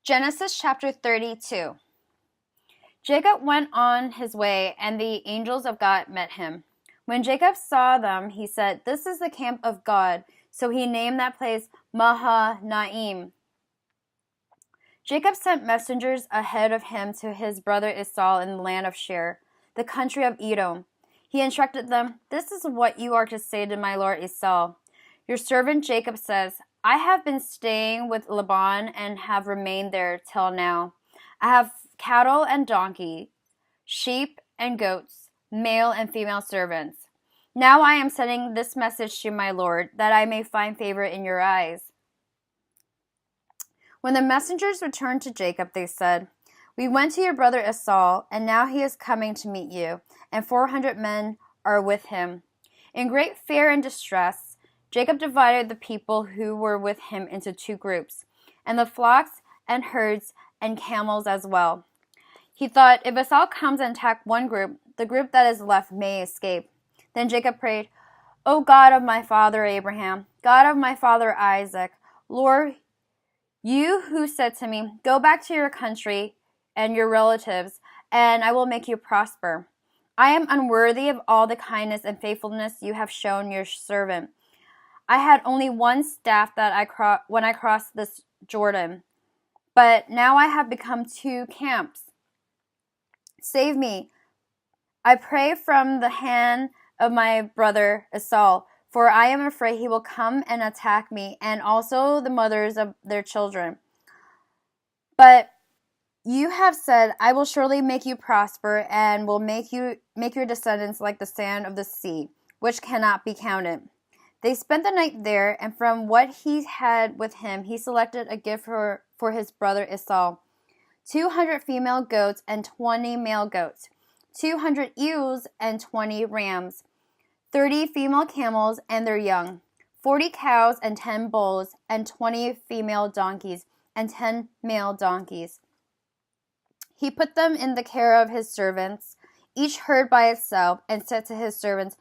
Genesis chapter 32. Jacob went on his way, and the angels of God met him. When Jacob saw them, he said, "This is the camp of God." So he named that place Mahanaim. Jacob sent messengers ahead of him to his brother Esau in the land of Seir, the country of Edom. He instructed them, "This is what you are to say to my lord Esau. Your servant Jacob says, I have been staying with Laban and have remained there till now. I have cattle and donkeys, sheep and goats, male and female servants. Now I am sending this message to my lord, that I may find favor in your eyes." When the messengers returned to Jacob, they said, "We went to your brother Esau, and now he is coming to meet you, and 400 men are with him." In great fear and distress, Jacob divided the people who were with him into two groups, and the flocks and herds and camels as well. He thought, if Esau comes and attacks one group, the group that is left may escape. Then Jacob prayed, "O God of my father Abraham, God of my father Isaac, Lord, you who said to me, 'Go back to your country and your relatives, and I will make you prosper.' I am unworthy of all the kindness and faithfulness you have shown your servant. I had only one staff when I crossed this Jordan, but now I have become two camps. Save me, I pray, from the hand of my brother Esau, for I am afraid he will come and attack me, and also the mothers of their children. But you have said, I will surely make you prosper, and will make your descendants like the sand of the sea, which cannot be counted." They spent the night there, and from what he had with him, he selected a gift for his brother Esau: 200 female goats and 20 male goats, 200 ewes and 20 rams, 30 female camels and their young, 40 cows and 10 bulls, and 20 female donkeys and 10 male donkeys. He put them in the care of his servants, each herd by itself, and said to his servants,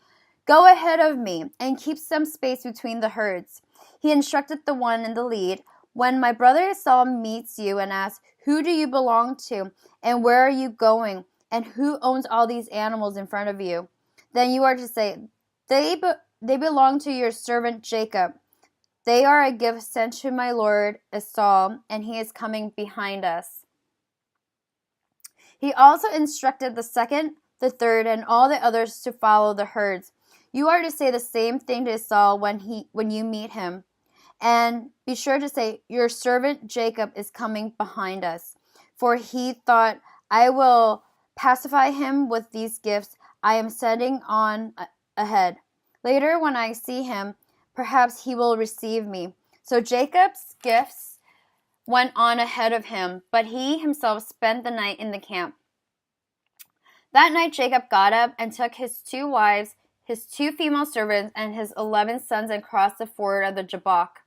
"Go ahead of me, and keep some space between the herds." He instructed the one in the lead, "When my brother Esau meets you and asks, 'Who do you belong to, and where are you going, and who owns all these animals in front of you?' then you are to say, 'They belong to your servant Jacob. They are a gift sent to my lord Esau, and he is coming behind us.'" He also instructed the second, the third, and all the others to follow the herds. You are to say the same thing to Esau when you meet him. And be sure to say, "Your servant Jacob is coming behind us." For he thought, "I will pacify him with these gifts I am sending on ahead. Later, when I see him, perhaps he will receive me." So Jacob's gifts went on ahead of him, but he himself spent the night in the camp. That night Jacob got up and took his 2 wives, his 2 female servants, and his 11 sons, and crossed the ford of the Jabbok.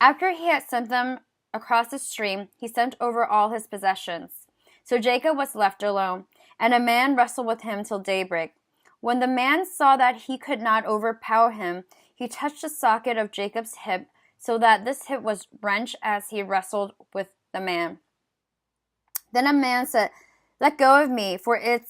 After he had sent them across the stream, he sent over all his possessions. So Jacob was left alone, and a man wrestled with him till daybreak. When the man saw that he could not overpower him, he touched the socket of Jacob's hip, so that this hip was wrenched as he wrestled with the man. Then a man said, "Let go of me, for it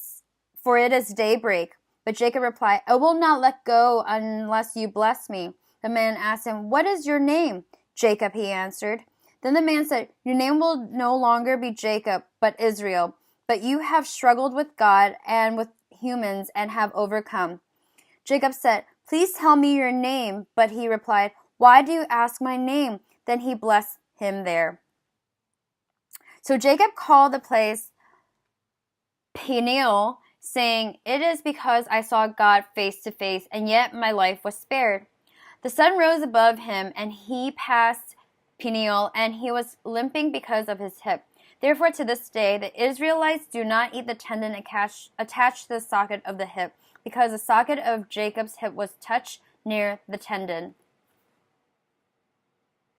is daybreak." But Jacob replied, "I will not let go unless you bless me." The man asked him, "What is your name?" "Jacob," he answered. Then the man said, "Your name will no longer be Jacob, but Israel. But you have struggled with God and with humans and have overcome." Jacob said, "Please tell me your name." But he replied, "Why do you ask my name?" Then he blessed him there. So Jacob called the place Peniel, saying, "It is because I saw God face to face, and yet my life was spared." The sun rose above him, and he passed Peniel, and he was limping because of his hip. Therefore, to this day, the Israelites do not eat the tendon attached to the socket of the hip, because the socket of Jacob's hip was touched near the tendon.